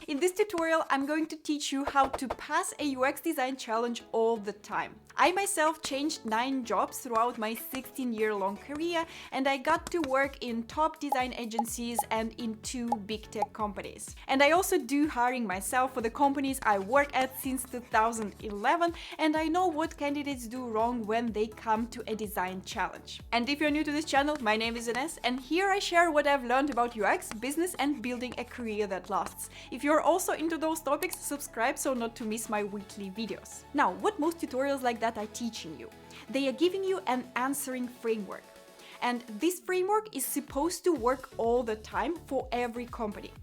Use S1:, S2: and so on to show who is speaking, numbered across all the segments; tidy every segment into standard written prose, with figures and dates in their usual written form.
S1: In this tutorial, I'm going to teach you how to pass a UX design challenge all the time. I myself changed 9 jobs throughout my 16-year-long career, and I got to work in top design agencies and in 2 big tech companies. And I also do hiring myself for the companies I work at since 2011, and I know what candidates do wrong when they come to a design challenge. And if you're new to this channel, my name is Ines, and here I share what I've learned about UX, business, and building a career that lasts. If you're also into those topics, subscribe so not to miss my weekly videos. Now, what most tutorials like that are teaching you? They are giving you an answering framework. And this framework is supposed to work all the time for every company.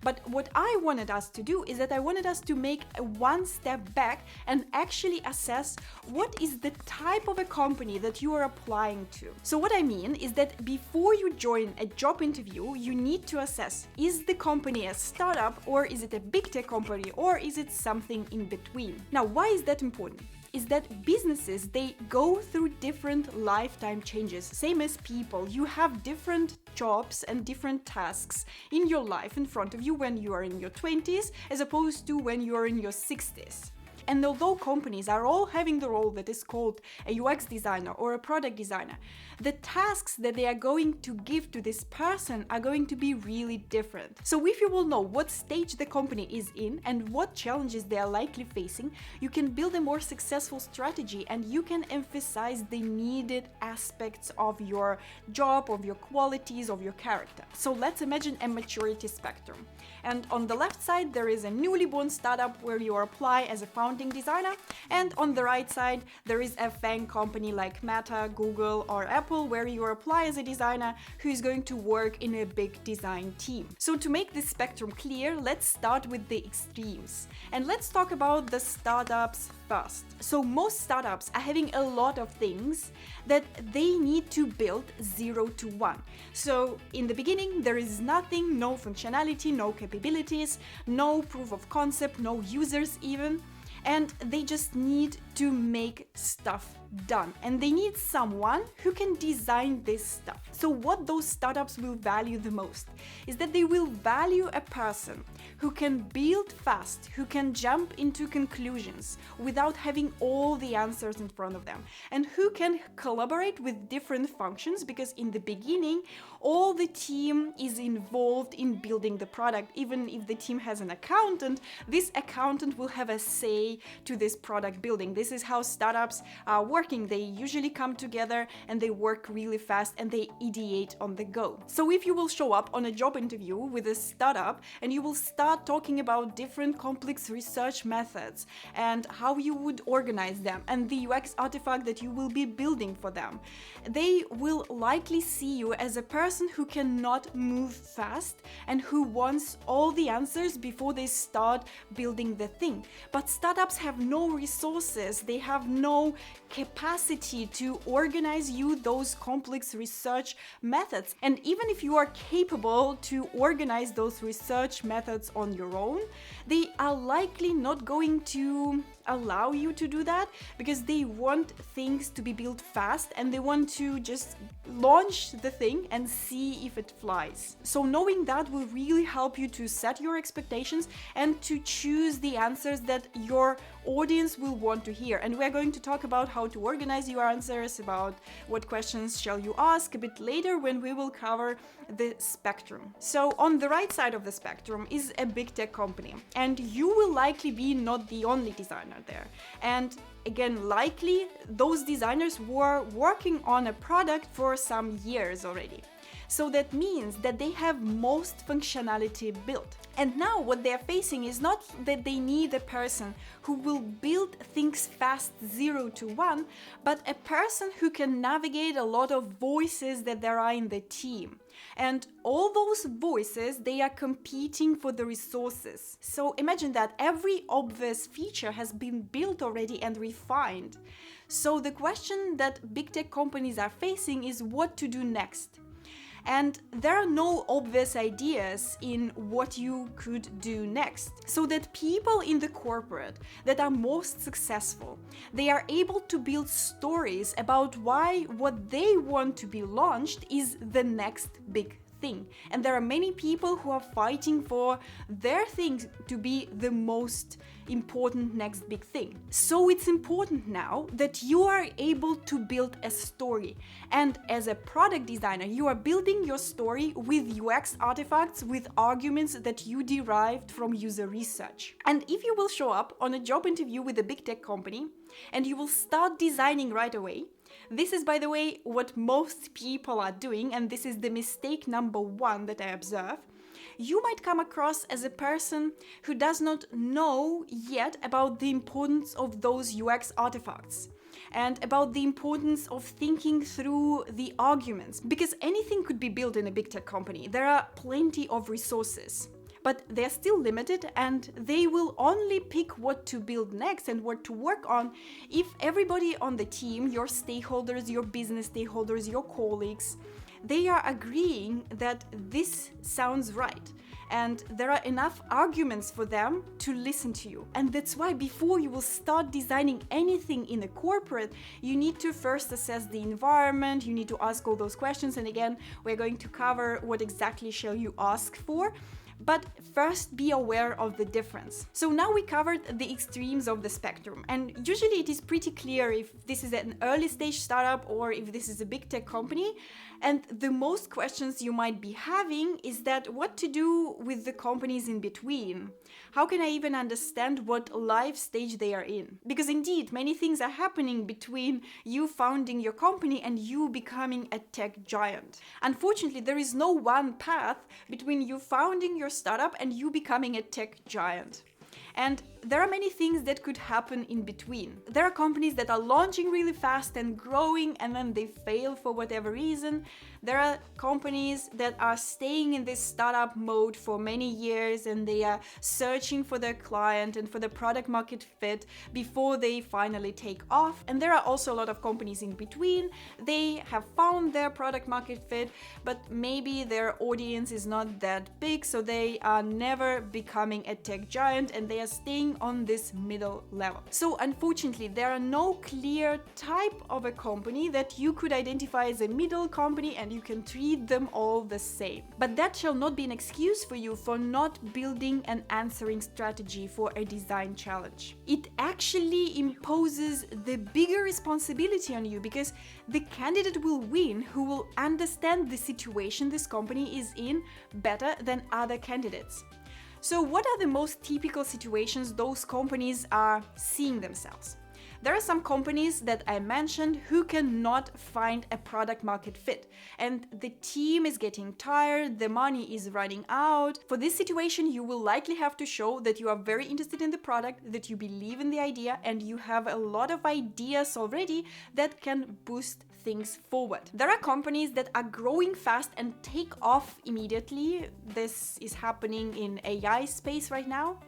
S1: But what I wanted us to do is that I wanted us to make a one step back and actually assess what is the type of a company that you are applying to. So what I mean is that before you join a job interview, you need to assess, is the company a startup, or is it a big tech company, or is it something in between? Now, why is that important? Is that businesses, they go through different lifetime changes, same as people. You have different jobs and different tasks in your life in front of you when you are in your 20s as opposed to when you are in your 60s. And although companies are all having the role that is called a UX designer or a product designer, the tasks that they are going to give to this person are going to be really different. So if you will know what stage the company is in and what challenges they are likely facing, you can build a more successful strategy and you can emphasize the needed aspects of your job, of your qualities, of your character. So let's imagine a maturity spectrum. And on the left side, there is a newly born startup where you apply as a founding designer, and on the right side there is a FAANG company like Meta, Google or Apple where you apply as a designer who is going to work in a big design team. So to make this spectrum clear, let's start with the extremes and let's talk about the startups first. So most startups are having a lot of things that they need to build 0 to 1. So in the beginning there is nothing, no functionality, no capabilities, no proof of concept, no users even. And they just need to make stuff done. And they need someone who can design this stuff. So what those startups will value the most is that they will value a person who can build fast, who can jump into conclusions without having all the answers in front of them, and who can collaborate with different functions, because in the beginning, all the team is involved in building the product. Even if the team has an accountant, this accountant will have a say to this product building. This is how startups are working. They usually come together and they work really fast and they ideate on the go. So if you will show up on a job interview with a startup and you will start talking about different complex research methods and how you would organize them and the UX artifact that you will be building for them, they will likely see you as a person who cannot move fast and who wants all the answers before they start building the thing. But startups have no resources, they have no capacity to organize you those complex research methods. And even if you are capable to organize those research methods on your own, they are likely not going to allow you to do that because they want things to be built fast and they want to just launch the thing and see if it flies. So knowing that will really help you to set your expectations and to choose the answers that your audience will want to hear. And we're going to talk about how to organize your answers, about what questions shall you ask a bit later when we will cover the spectrum. So on the right side of the spectrum is a big tech company, and you will likely be not the only designer there. And again, likely those designers were working on a product for some years already. So that means that they have most functionality built. And now what they're facing is not that they need a person who will build things fast 0 to 1, but a person who can navigate a lot of voices that there are in the team. And all those voices, they are competing for the resources. So imagine that every obvious feature has been built already and refined. So the question that big tech companies are facing is what to do next. And there are no obvious ideas in what you could do next. So that people in the corporate that are most successful, they are able to build stories about why what they want to be launched is the next big thing. And there are many people who are fighting for their thing to be the most important next big thing. So it's important now that you are able to build a story. And as a product designer, you are building your story with UX artifacts, with arguments that you derived from user research. And if you will show up on a job interview with a big tech company and you will start designing right away, this is, by the way, what most people are doing, and this is the mistake number one that I observe. You might come across as a person who does not know yet about the importance of those UX artifacts and about the importance of thinking through the arguments, because anything could be built in a big tech company. There are plenty of resources, but they're still limited, and they will only pick what to build next and what to work on if everybody on the team, your stakeholders, your business stakeholders, your colleagues, they are agreeing that this sounds right. And there are enough arguments for them to listen to you. And that's why before you will start designing anything in a corporate, you need to first assess the environment, you need to ask all those questions. And again, we're going to cover what exactly shall you ask for. But first, be aware of the difference. So now we covered the extremes of the spectrum, and usually it is pretty clear if this is an early stage startup or if this is a big tech company. And the most questions you might be having is that what to do with the companies in between. How can I even understand what life stage they are in? Because indeed, many things are happening between you founding your company and you becoming a tech giant. Unfortunately, there is no one path between you founding your startup and you becoming a tech giant. And there are many things that could happen in between. There are companies that are launching really fast and growing, and then they fail for whatever reason. There are companies that are staying in this startup mode for many years, and they are searching for their client and for the product market fit before they finally take off. And there are also a lot of companies in between. They have found their product market fit, but maybe their audience is not that big, so they are never becoming a tech giant, and they are staying on this middle level. So unfortunately, there are no clear type of a company that you could identify as a middle company and you can treat them all the same. But that shall not be an excuse for you for not building an answering strategy for a design challenge. It actually imposes the bigger responsibility on you, because the candidate will win who will understand the situation this company is in better than other candidates. So what are the most typical situations those companies are seeing themselves? There are some companies that I mentioned who cannot find a product market fit, and the team is getting tired, the money is running out. For this situation, you will likely have to show that you are very interested in the product, that you believe in the idea, and you have a lot of ideas already that can boost things forward. There are companies that are growing fast and take off immediately. This is happening in AI space right now.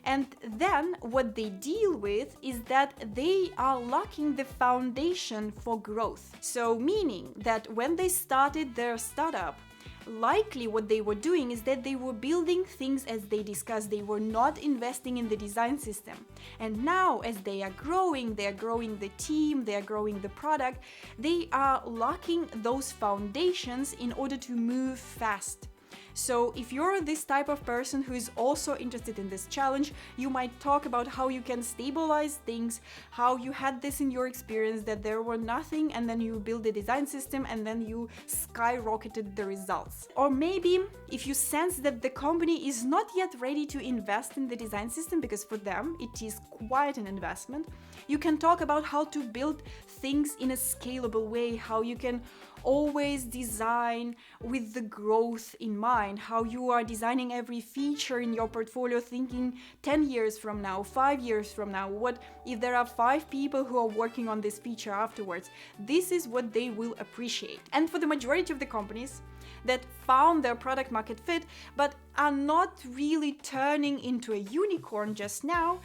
S1: And then what they deal with is that they are lacking the foundation for growth. So meaning that when they started their startup, likely what they were doing is that they were building things as they discussed. They were not investing in the design system. And now as they are growing the team, they are growing the product, they are lacking those foundations in order to move fast. So if you're this type of person who is also interested in this challenge, you might talk about how you can stabilize things, how you had this in your experience, that there were nothing and then you build a design system and then you skyrocketed the results. Or maybe if you sense that the company is not yet ready to invest in the design system, because for them it is quite an investment, you can talk about how to build things in a scalable way, how you can always design with the growth in mind, how you are designing every feature in your portfolio thinking 10 years from now, 5 years from now, what if there are 5 people who are working on this feature afterwards. This is what they will appreciate. And for the majority of the companies that found their product market fit but are not really turning into a unicorn just now,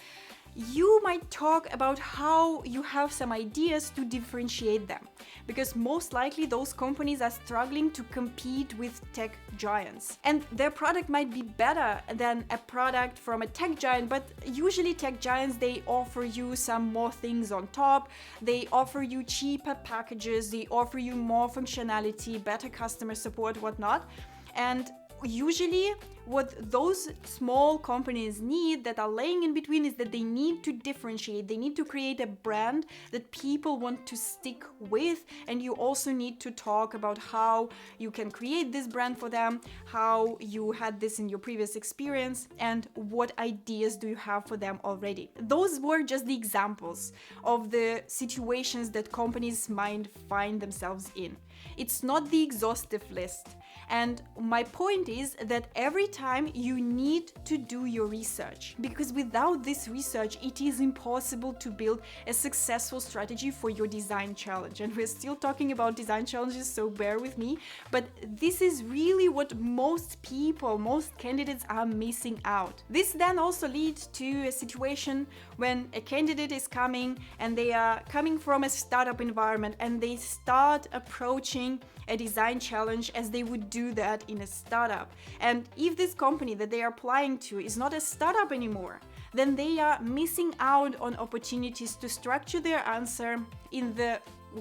S1: you might talk about how you have some ideas to differentiate them, because most likely those companies are struggling to compete with tech giants. And their product might be better than a product from a tech giant, but usually tech giants, they offer you some more things on top, they offer you cheaper packages, they offer you more functionality, better customer support, whatnot. And usually what those small companies need that are laying in between is that they need to differentiate. They need to create a brand that people want to stick with, and you also need to talk about how you can create this brand for them, how you had this in your previous experience, and what ideas do you have for them already. Those were just the examples of the situations that companies might find themselves in. It's not the exhaustive list. And my point is that every time you need to do your research, because without this research, it is impossible to build a successful strategy for your design challenge. And we're still talking about design challenges, so bear with me. But this is really what most people, most candidates are missing out. This then also leads to a situation when a candidate is coming and they are coming from a startup environment and they start approaching a design challenge as they would do that in a startup. And if this company that they are applying to is not a startup anymore, then they are missing out on opportunities to structure their answer in the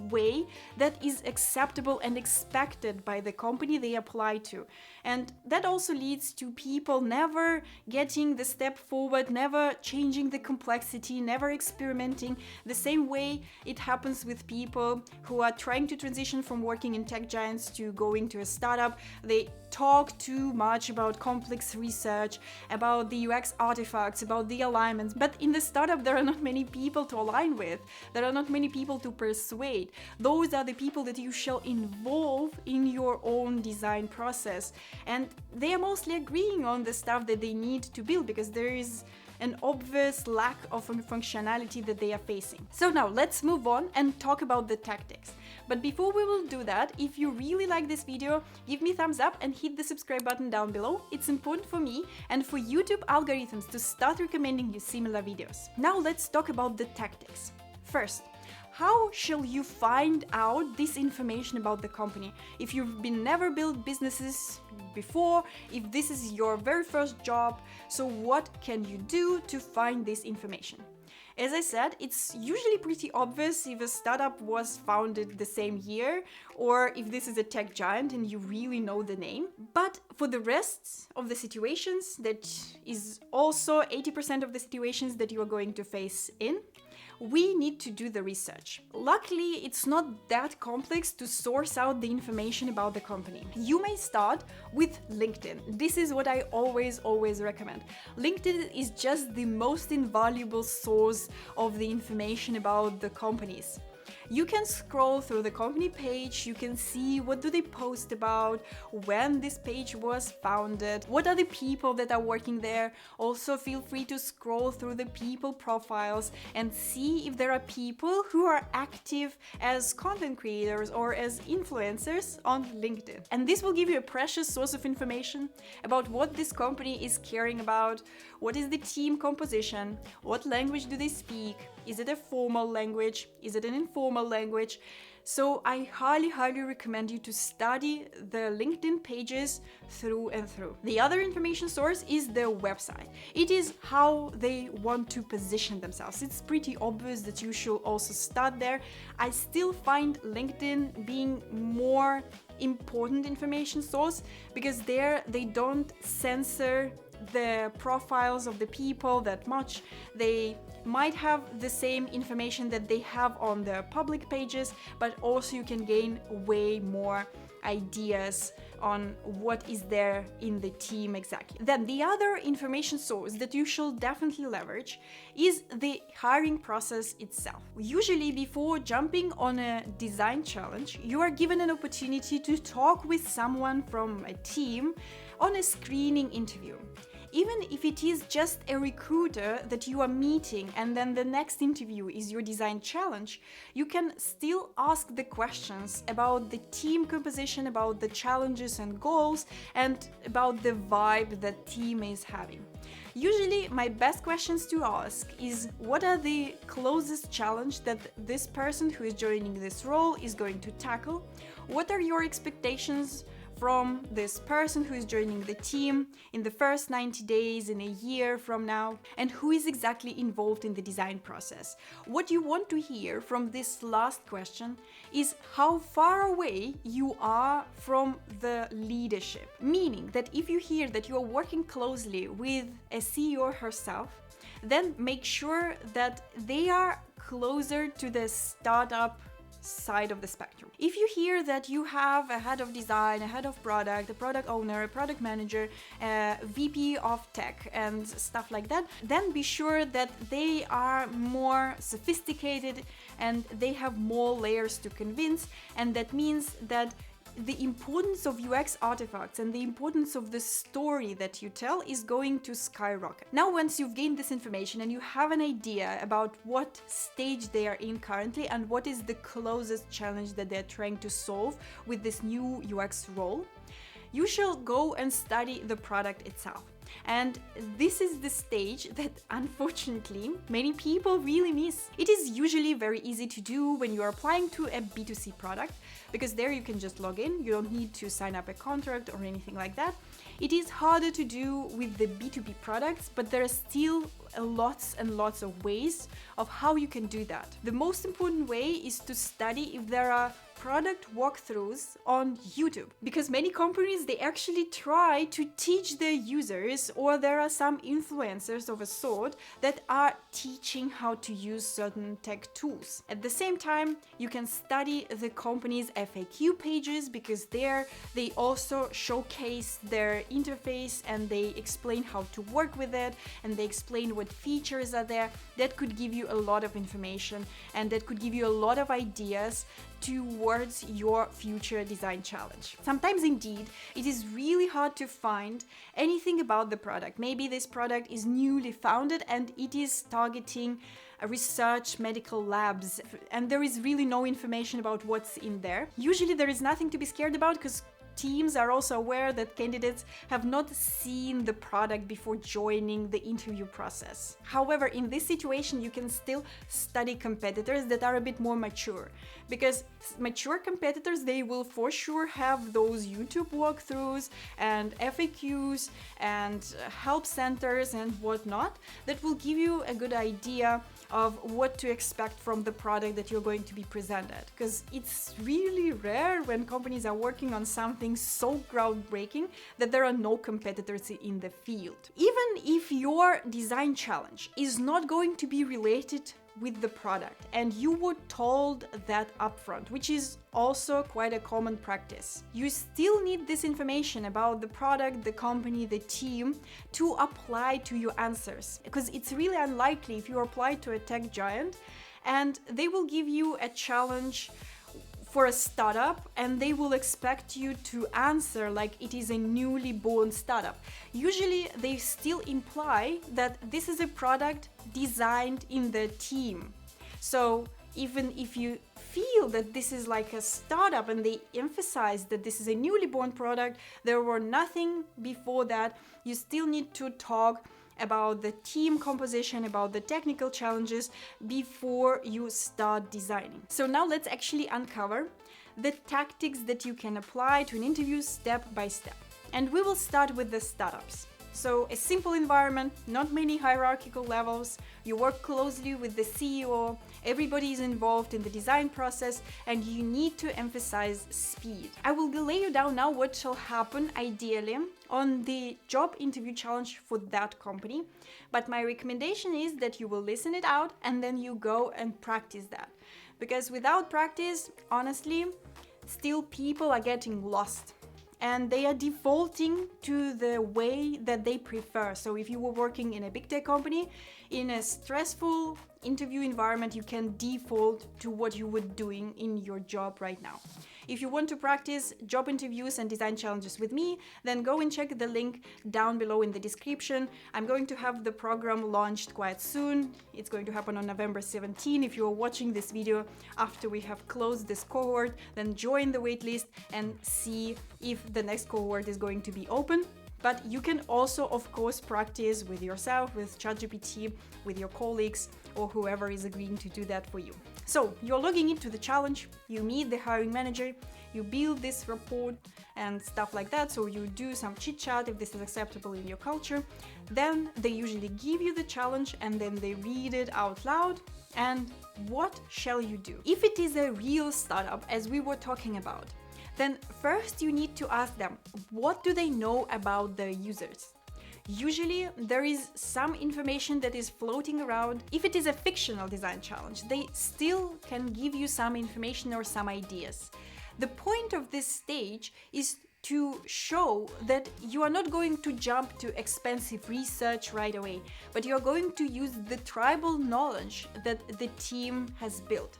S1: way that is acceptable and expected by the company they apply to. And that also leads to people never getting the step forward, never changing the complexity, never experimenting. The same way it happens with people who are trying to transition from working in tech giants to going to a startup. They talk too much about complex research, about the UX artifacts, about the alignments, but in the startup there are not many people to align with. There are not many people to persuade. Those are the people that you shall involve in your own design process, and they are mostly agreeing on the stuff that they need to build because there is an obvious lack of functionality that they are facing. So now let's move on and talk about the tactics. But before we will do that, if you really like this video, give me a thumbs up and hit the subscribe button down below. It's important for me and for YouTube algorithms to start recommending you similar videos. Now let's talk about the tactics. First, how shall you find out this information about the company? If you've never built businesses before, if this is your very first job, so what can you do to find this information? As I said, it's usually pretty obvious if a startup was founded the same year or if this is a tech giant and you really know the name. But for the rest of the situations, that is also 80% of the situations that you are going to face in, we need to do the research. Luckily, it's not that complex to source out the information about the company. You may start with LinkedIn. This is what I always recommend. LinkedIn is just the most invaluable source of the information about the companies. You can scroll through the company page, you can see what do they post about, when this page was founded, what are the people that are working there. Also feel free to scroll through the people profiles and see if there are people who are active as content creators or as influencers on LinkedIn. And this will give you a precious source of information about what this company is caring about, what is the team composition, what language do they speak, is it a formal language, is it an informal language. So I highly recommend you to study the LinkedIn pages through and through. The other information source is their website. It is how they want to position themselves. It's pretty obvious that you should also start there. I still find LinkedIn being more important information source because there they don't censor the profiles of the people that much. They might have the same information that they have on the public pages, but also you can gain way more ideas on what is there in the team exactly. Then the other information source that you should definitely leverage is the hiring process itself. Usually before jumping on a design challenge, you are given an opportunity to talk with someone from a team on a screening interview. Even if it is just a recruiter that you are meeting and then the next interview is your design challenge, you can still ask the questions about the team composition, about the challenges and goals, and about the vibe that team is having. Usually my best questions to ask is what are the closest challenge that this person who is joining this role is going to tackle? What are your expectations from this person who is joining the team in the first 90 days, in a year from now, and who is exactly involved in the design process. What you want to hear from this last question is how far away you are from the leadership. Meaning that if you hear that you are working closely with a CEO herself, then make sure that they are closer to the startup side of the spectrum. If you hear that you have a head of design, a head of product, a product owner, a product manager, a VP of tech and stuff like that, then be sure that they are more sophisticated and they have more layers to convince, and that means that the importance of UX artifacts and the importance of the story that you tell is going to skyrocket. Now, once you've gained this information and you have an idea about what stage they are in currently and what is the closest challenge that they're trying to solve with this new UX role, you shall go and study the product itself. And this is the stage that unfortunately many people really miss. It is usually very easy to do when you are applying to a B2C product, because there you can just log in, you don't need to sign up a contract or anything like that. It is harder to do with the B2B products, but there are still lots and lots of ways of how you can do that. The most important way is to study if there are product walkthroughs on YouTube, because many companies, they actually try to teach their users, or there are some influencers of a sort that are teaching how to use certain tech tools. At the same time, you can study the company's FAQ pages, because there they also showcase their interface and they explain how to work with it and they explain what features are there. That could give you a lot of information and that could give you a lot of ideas towards your future design challenge. Sometimes indeed it is really hard to find anything about the product. Maybe this product is newly founded and it is targeting research medical labs and there is really no information about what's in there. Usually there is nothing to be scared about, because teams are also aware that candidates have not seen the product before joining the interview process. However, in this situation, you can still study competitors that are a bit more mature, because mature competitors, they will for sure have those YouTube walkthroughs and FAQs and help centers and whatnot that will give you a good idea of what to expect from the product that you're going to be presented, because it's really rare when companies are working on something so groundbreaking that there are no competitors in the field. Even if your design challenge is not going to be related with the product and you were told that upfront, which is also quite a common practice, you still need this information about the product, the company, the team to apply to your answers, because it's really unlikely if you apply to a tech giant and they will give you a challenge for a startup and they will expect you to answer like it is a newly born startup. Usually they still imply that this is a product designed in the team. So even if you feel that this is like a startup and they emphasize that this is a newly born product, there were nothing before that, you still need to talk about the team composition, about the technical challenges before you start designing. So now let's actually uncover the tactics that you can apply to an interview step by step. And we will start with the startups. So a simple environment, not many hierarchical levels, you work closely with the CEO, everybody is involved in the design process, and you need to emphasize speed. I will lay you down now what shall happen ideally on the job interview challenge for that company, but my recommendation is that you will listen it out and then you go and practice that. Because without practice, honestly, still people are getting lost. And they are defaulting to the way that they prefer. So if you were working in a big tech company, in a stressful interview environment, you can default to what you were doing in your job right now. If you want to practice job interviews and design challenges with me, then go and check the link down below in the description. I'm going to have the program launched quite soon. It's going to happen on November 17. If you're watching this video after we have closed this cohort, then join the waitlist and see if the next cohort is going to be open. But you can also, of course, practice with yourself, with ChatGPT, with your colleagues, or whoever is agreeing to do that for you. So you're logging into the challenge, you meet the hiring manager, you build this report and stuff like that. So you do some chit chat if this is acceptable in your culture. Then they usually give you the challenge and then they read it out loud. And what shall you do? If it is a real startup, as we were talking about, then first you need to ask them, what do they know about the users? Usually there is some information that is floating around. If it is a fictional design challenge, they still can give you some information or some ideas. The point of this stage is to show that you are not going to jump to expensive research right away, but you are going to use the tribal knowledge that the team has built.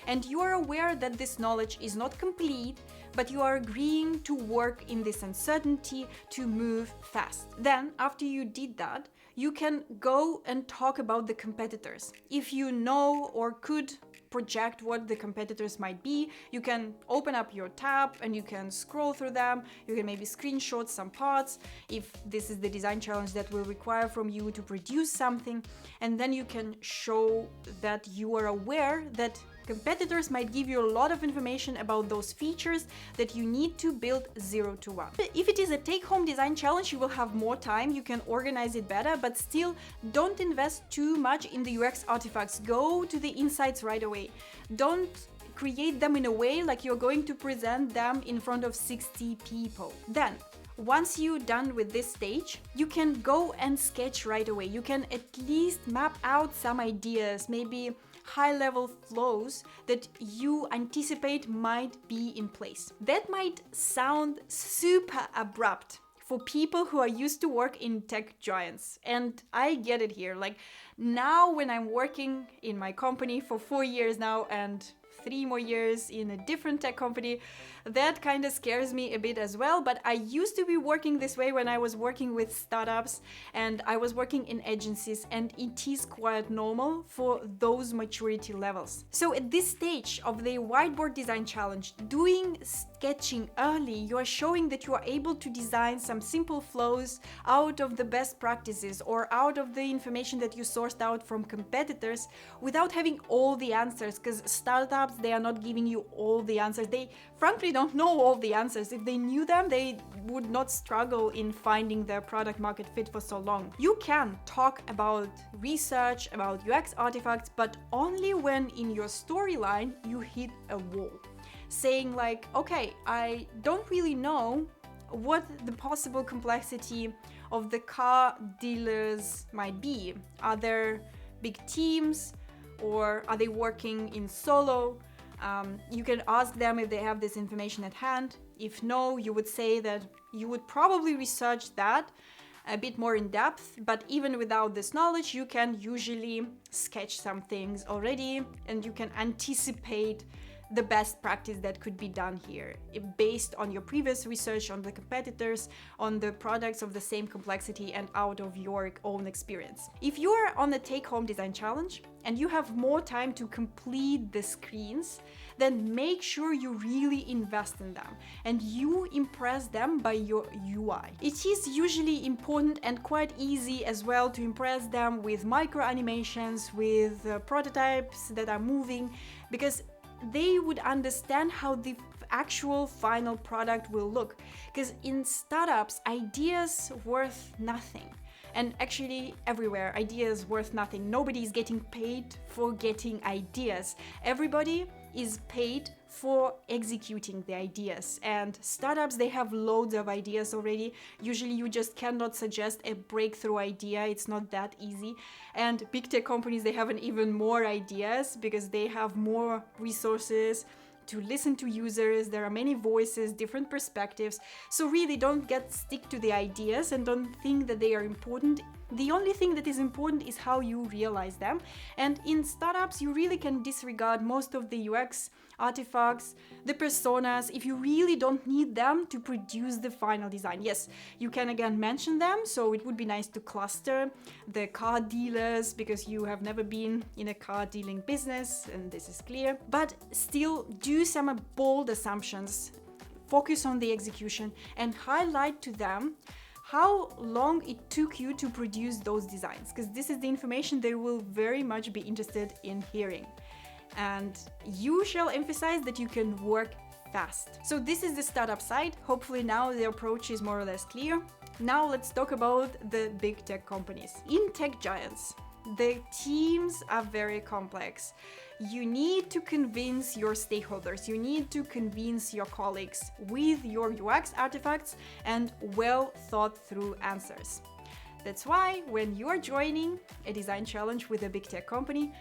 S1: And you are aware that this knowledge is not complete, but you are agreeing to work in this uncertainty to move fast. Then, after you did that, you can go and talk about the competitors. If you know or could project what the competitors might be, you can open up your tab and you can scroll through them. You can maybe screenshot some parts if this is the design challenge that will require from you to produce something, and then you can show that you are aware that competitors might give you a lot of information about those features that you need to build 0 to 1. If it is a take-home design challenge, you will have more time, you can organize it better, but still don't invest too much in the UX artifacts. Go to the insights right away. Don't create them in a way like you're going to present them in front of 60 people. Then, once you're done with this stage, you can go and sketch right away. You can at least map out some ideas, maybe high-level flows that you anticipate might be in place. That might sound super abrupt for people who are used to work in tech giants. And I get it here. Like now when I'm working in my company for 4 years now and 3 more years in a different tech company, that kind of scares me a bit as well. But I used to be working this way when I was working with startups and I was working in agencies, and it is quite normal for those maturity levels. So at this stage of the Whiteboard Design Challenge, doing sketching early, you are showing that you are able to design some simple flows out of the best practices or out of the information that you sourced out from competitors without having all the answers, because startups, they are not giving you all the answers. They frankly don't know all the answers. If they knew them, they would not struggle in finding their product market fit for so long. You can talk about research, about UX artifacts, but only when in your storyline you hit a wall. Saying like, okay, I don't really know what the possible complexity of the car dealers might be. Are there big teams or are they working in solo? You can ask them if they have this information at hand. If no, you would say that you would probably research that a bit more in depth, but even without this knowledge, you can usually sketch some things already and you can anticipate the best practice that could be done here based on your previous research on the competitors, on the products of the same complexity and out of your own experience. If you are on a take-home design challenge and you have more time to complete the screens, then make sure you really invest in them and you impress them by your UI. It is usually important and quite easy as well to impress them with micro animations, with prototypes that are moving, because they would understand how the actual final product will look. Because in startups, ideas worth nothing. And actually everywhere, ideas worth nothing. Nobody is getting paid for getting ideas. Everybody is paid for executing the ideas. And startups, they have loads of ideas already. Usually you just cannot suggest a breakthrough idea. It's not that easy. And big tech companies, they have even more ideas because they have more resources to listen to users. There are many voices, different perspectives. So really don't stick to the ideas and don't think that they are important. The only thing that is important is how you realize them. And in startups, you really can disregard most of the UX artifacts, the personas, if you really don't need them to produce the final design. Yes, you can again mention them, so it would be nice to cluster the car dealers because you have never been in a car dealing business, and this is clear. But still do some bold assumptions, focus on the execution and highlight to them how long it took you to produce those designs, because this is the information they will very much be interested in hearing. And you shall emphasize that you can work fast. So this is the startup side. Hopefully now the approach is more or less clear. Now let's talk about the big tech companies. In tech giants, the teams are very complex. You need to convince your stakeholders, you need to convince your colleagues with your UX artifacts and well thought through answers. That's why when you are joining a design challenge with a big tech company,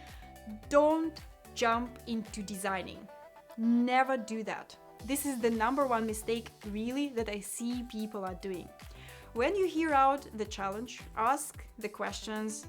S1: don't jump into designing. Never do that. This is the number one mistake really that I see people are doing. When you hear out the challenge, ask the questions.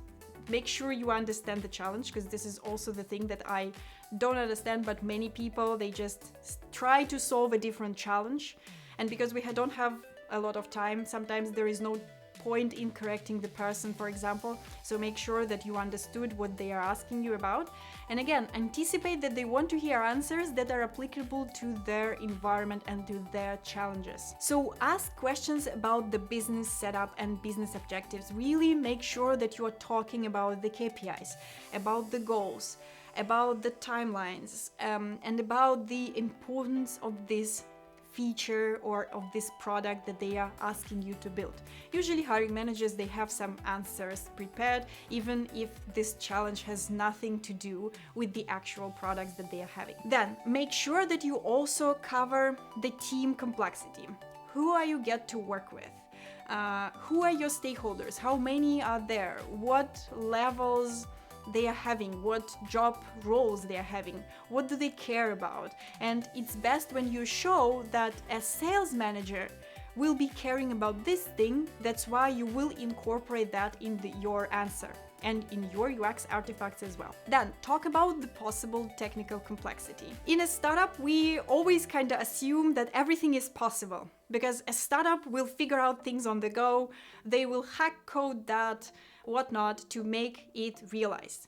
S1: Make sure you understand the challenge, because this is also the thing that I don't understand, but many people, they just try to solve a different challenge. And because we don't have a lot of time, sometimes there is no point in correcting the person, for example. So make sure that you understood what they are asking you about. And again, anticipate that they want to hear answers that are applicable to their environment and to their challenges. So ask questions about the business setup and business objectives. Really make sure that you are talking about the KPIs, about the goals, about the timelines, and about the importance of this feature or of this product that they are asking you to build. Usually hiring managers, they have some answers prepared, even if this challenge has nothing to do with the actual products that they are having. Then make sure that you also cover the team complexity. Who are you get to work with? Who are your stakeholders? How many are there? What levels they are having, what job roles they are having, what do they care about. And it's best when you show that a sales manager will be caring about this thing. That's why you will incorporate that in your answer and in your UX artifacts as well. Then talk about the possible technical complexity. In a startup, we always kind of assume that everything is possible, because a startup will figure out things on the go, they will hack code that, whatnot, to make it realized.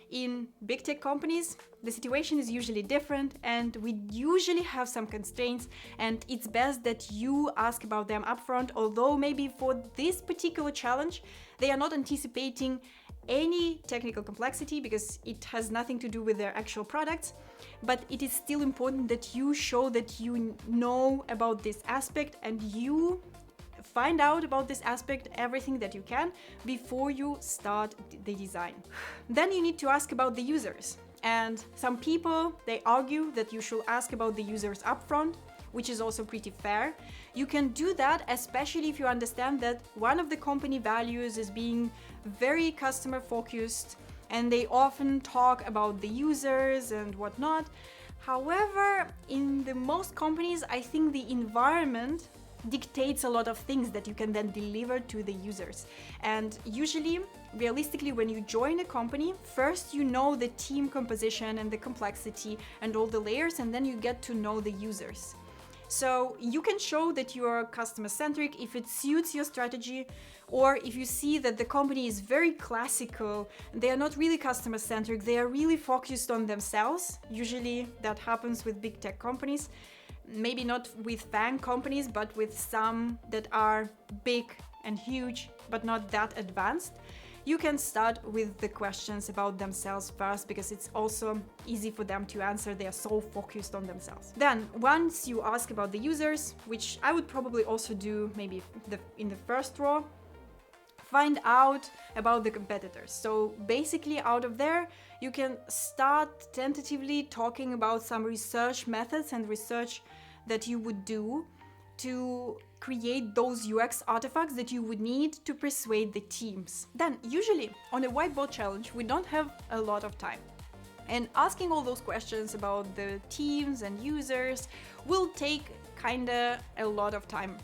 S1: In big tech companies, the situation is usually different, and we usually have some constraints, and it's best that you ask about them upfront, although maybe for this particular challenge, they are not anticipating any technical complexity because it has nothing to do with their actual products, but it is still important that you show that you know about this aspect and you find out about this aspect everything that you can before you start the design. Then you need to ask about the users. And some people, they argue that you should ask about the users upfront, which is also pretty fair. You can do that, especially if you understand that one of the company values is being very customer focused, and they often talk about the users and whatnot. However, in the most companies, I think the environment dictates a lot of things that you can then deliver to the users. And usually, realistically, when you join a company, first you know the team composition and the complexity and all the layers, and then you get to know the users. So you can show that you are customer-centric if it suits your strategy, or if you see that the company is very classical, they are not really customer-centric, they are really focused on themselves. Usually that happens with big tech companies. Maybe not with FANG companies, but with some that are big and huge, but not that advanced. You can start with the questions about themselves first, because it's also easy for them to answer. They are so focused on themselves. Then, once you ask about the users, which I would probably also do maybe in the first row, find out about the competitors. So basically out of there, you can start tentatively talking about some research methods and research that you would do to create those UX artifacts that you would need to persuade the teams. Then usually on a whiteboard challenge, we don't have a lot of time. And asking all those questions about the teams and users will take kinda a lot of time.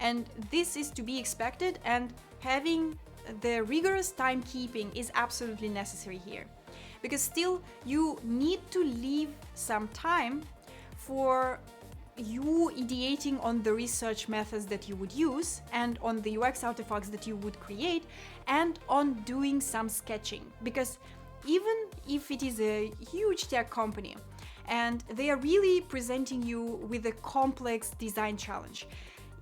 S1: And this is to be expected, and having the rigorous timekeeping is absolutely necessary here. Because still you need to leave some time for you ideating on the research methods that you would use and on the UX artifacts that you would create, and on doing some sketching. Because even if it is a huge tech company and they are really presenting you with a complex design challenge,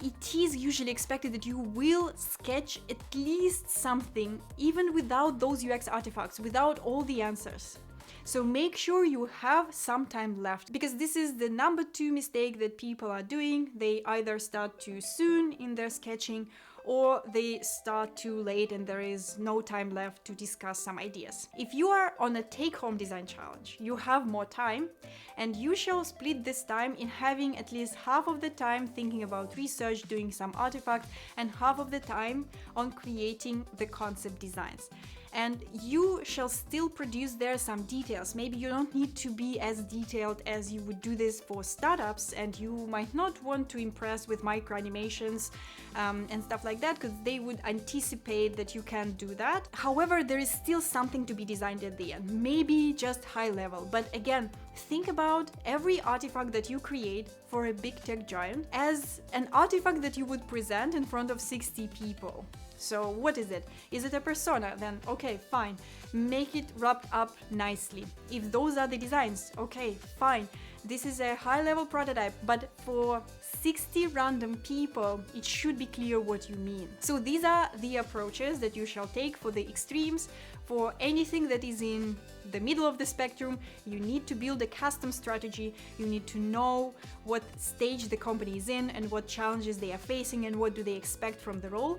S1: it is usually expected that you will sketch at least something, even without those UX artifacts, without all the answers. So make sure you have some time left, because this is the number 2 mistake that people are doing. They either start too soon in their sketching, or they start too late and there is no time left to discuss some ideas. If you are on a take-home design challenge, you have more time, and you shall split this time in having at least half of the time thinking about research, doing some artifacts, and half of the time on creating the concept designs. And you shall still produce there some details. Maybe you don't need to be as detailed as you would do this for startups, and you might not want to impress with micro animations and stuff like that, because they would anticipate that you can do that. However, there is still something to be designed at the end, maybe just high level. But again, think about every artifact that you create for a big tech giant as an artifact that you would present in front of 60 people. So what is it? Is it a persona? Then okay, fine. Make it wrapped up nicely. If those are the designs, okay, fine. This is a high-level prototype, but for 60 random people, it should be clear what you mean. So these are the approaches that you shall take for the extremes. For anything that is in the middle of the spectrum, you need to build a custom strategy. You need to know what stage the company is in and what challenges they are facing and what do they expect from the role.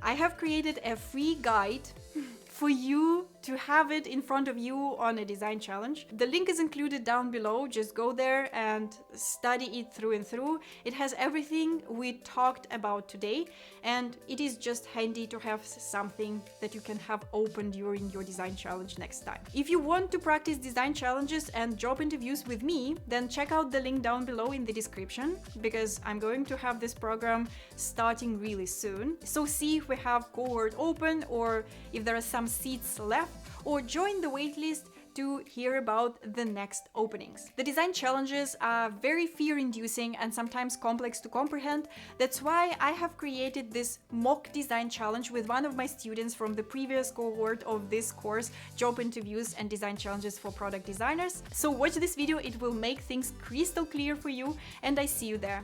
S1: I have created a free guide for you to have it in front of you on a design challenge. The link is included down below. Just go there and study it through and through. It has everything we talked about today, and it is just handy to have something that you can have open during your design challenge next time. If you want to practice design challenges and job interviews with me, then check out the link down below in the description, because I'm going to have this program starting really soon. So see if we have cohort open, or if there are some seats left, or join the waitlist to hear about the next openings. The design challenges are very fear-inducing and sometimes complex to comprehend. That's why I have created this mock design challenge with one of my students from the previous cohort of this course, Job Interviews and Design Challenges for Product Designers. So watch this video, it will make things crystal clear for you, and I see you there.